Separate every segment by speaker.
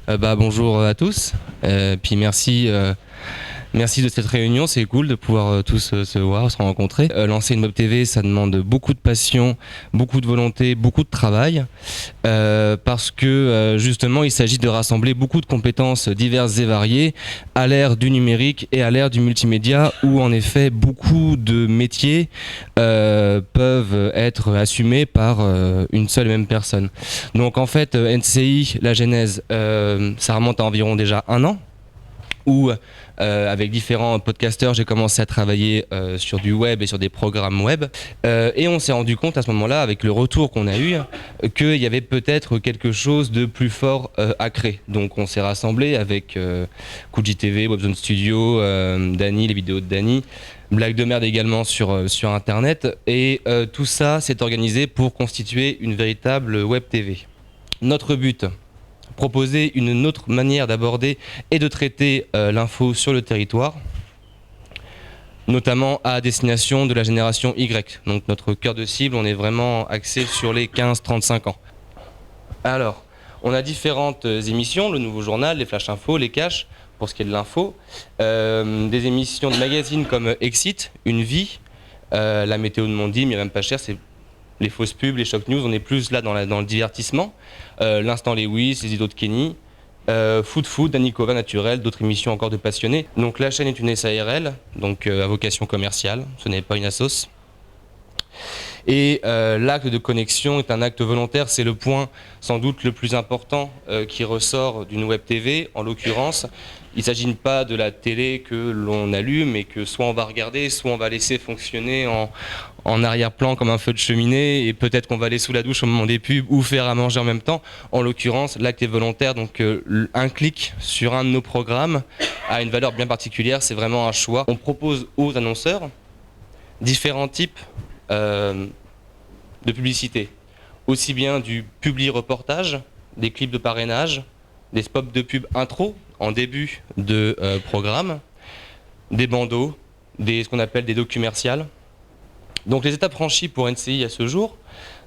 Speaker 1: Bonjour à tous, puis merci de cette réunion, c'est cool de pouvoir tous se voir, se rencontrer. Lancer une web TV, ça demande beaucoup de passion, beaucoup de volonté, beaucoup de travail, parce que justement il s'agit de rassembler beaucoup de compétences diverses et variées à l'ère du numérique et à l'ère du multimédia, où en effet beaucoup de métiers peuvent être assumés par une seule et même personne. Donc en fait, NCI, la genèse, ça remonte à environ déjà 1 an, où avec différents podcasteurs, j'ai commencé à travailler sur du web et sur des programmes web. Et on s'est rendu compte à ce moment-là, avec le retour qu'on a eu, qu'il y avait peut-être quelque chose de plus fort à créer. Donc on s'est rassemblés avec Kuji TV, Webzone Studio, Dany, les vidéos de Dany, Blague de merde également sur Internet. Et tout ça s'est organisé pour constituer une véritable web TV. Notre but, proposer une autre manière d'aborder et de traiter l'info sur le territoire, notamment à destination de la génération Y. Donc notre cœur de cible, on est vraiment axé sur les 15-35 ans. Alors, on a différentes émissions, le Nouveau Journal, les Flash Info, les Cash, pour ce qui est de l'info, des émissions de magazines comme Exit, Une Vie, la météo de Mondim, il n'y a même pas cher, c'est les fausses pubs, les shock news, on est plus là dans le divertissement. L'Instant Lewis, les idiots de Kenny, Food, Danikova Naturel, d'autres émissions encore de passionnés. Donc la chaîne est une SARL, donc à vocation commerciale, ce n'est pas une assos. Et l'acte de connexion est un acte volontaire, c'est le point sans doute le plus important qui ressort d'une web TV. En l'occurrence, il ne s'agit pas de la télé que l'on allume et que soit on va regarder, soit on va laisser fonctionner en arrière-plan comme un feu de cheminée, et peut-être qu'on va aller sous la douche au moment des pubs ou faire à manger en même temps. En l'occurrence, l'acte est volontaire, donc un clic sur un de nos programmes a une valeur bien particulière, c'est vraiment un choix. On propose aux annonceurs différents types de publicité, aussi bien du publi-reportage, des clips de parrainage, des spots de pub intro en début de programme, des bandeaux, ce qu'on appelle des documentials. Donc les étapes franchies pour NCI à ce jour.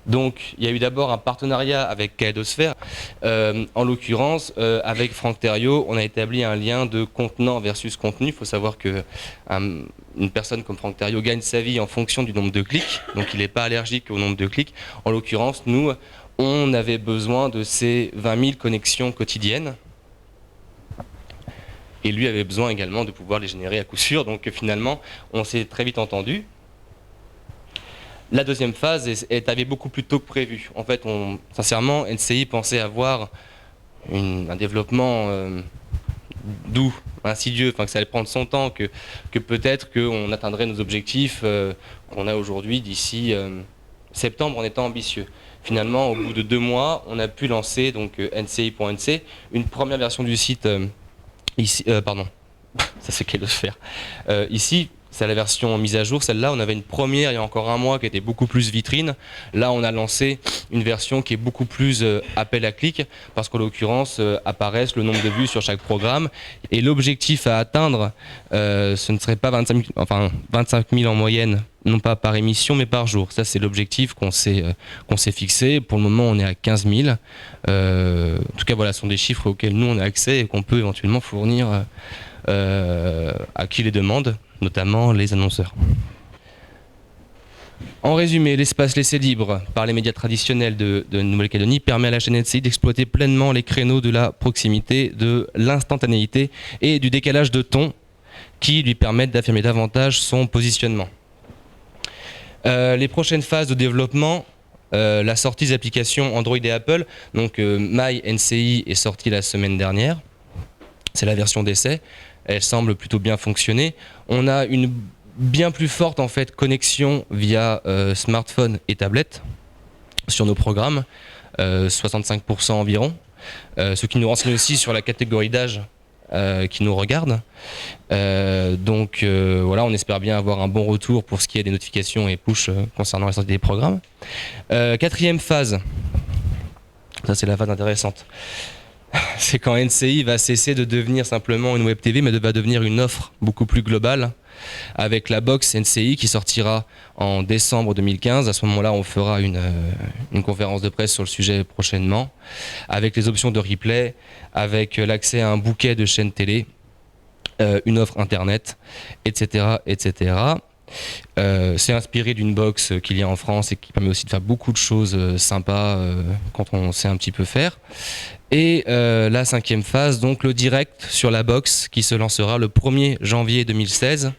Speaker 1: Donc il y a eu d'abord un partenariat avec Kaléidosphère. En l'occurrence, avec Franck Thériault, on a établi un lien de contenant versus contenu. Il faut savoir que une personne comme Franck Thériault gagne sa vie en fonction du nombre de clics. Donc il n'est pas allergique au nombre de clics. En l'occurrence, nous, on avait besoin de ces 20 000 connexions quotidiennes. Et lui avait besoin également de pouvoir les générer à coup sûr. Donc finalement, on s'est très vite entendu. La deuxième phase est arrivée beaucoup plus tôt que prévu. En fait, sincèrement, NCI pensait avoir un développement doux, insidieux, que ça allait prendre son temps, que peut-être qu'on atteindrait nos objectifs qu'on a aujourd'hui d'ici septembre en étant ambitieux. Finalement, au bout de 2 mois, on a pu lancer donc NCI.nc, une première version du site ici, pardon, ça c'est Kaléidosphère. Ici, c'est la version mise à jour. Celle-là, on avait une première il y a encore 1 mois qui était beaucoup plus vitrine. Là, on a lancé une version qui est beaucoup plus appel à clic, parce qu'en l'occurrence, apparaissent le nombre de vues sur chaque programme. Et l'objectif à atteindre, ce ne serait pas 25 000 en moyenne, non pas par émission, mais par jour. Ça, c'est l'objectif qu'on s'est fixé. Pour le moment, on est à 15 000. En tout cas, voilà, ce sont des chiffres auxquels nous, on a accès et qu'on peut éventuellement fournir à qui les demande, notamment les annonceurs. En résumé, l'espace laissé libre par les médias traditionnels de Nouvelle-Calédonie permet à la chaîne NCI d'exploiter pleinement les créneaux de la proximité, de l'instantanéité et du décalage de ton qui lui permettent d'affirmer davantage son positionnement. Les prochaines phases de développement, la sortie des applications Android et Apple, donc MyNCI est sortie la semaine dernière, c'est la version d'essai. Elle semble plutôt bien fonctionner. On a une bien plus forte en fait connexion via smartphone et tablette sur nos programmes, 65% environ, ce qui nous renseigne aussi sur la catégorie d'âge qui nous regarde. Voilà, on espère bien avoir un bon retour pour ce qui est des notifications et push concernant la sortie des programmes. Quatrième phase, ça c'est la phase intéressante. C'est quand NCI va cesser de devenir simplement une web TV, mais va devenir une offre beaucoup plus globale avec la box NCI qui sortira en décembre 2015. À ce moment-là, on fera une conférence de presse sur le sujet prochainement, avec les options de replay, avec l'accès à un bouquet de chaînes télé, une offre internet, etc. etc. C'est inspiré d'une box qu'il y a en France et qui permet aussi de faire beaucoup de choses sympas quand on sait un petit peu faire. Et la 5e phase, donc le direct sur la box qui se lancera le 1er janvier 2016.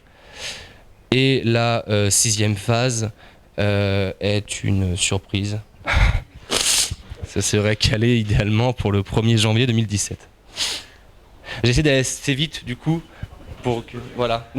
Speaker 1: Et la 6e phase est une surprise. Ça serait calé idéalement pour le 1er janvier 2017. J'essaie d'aller assez vite du coup pour que... Voilà.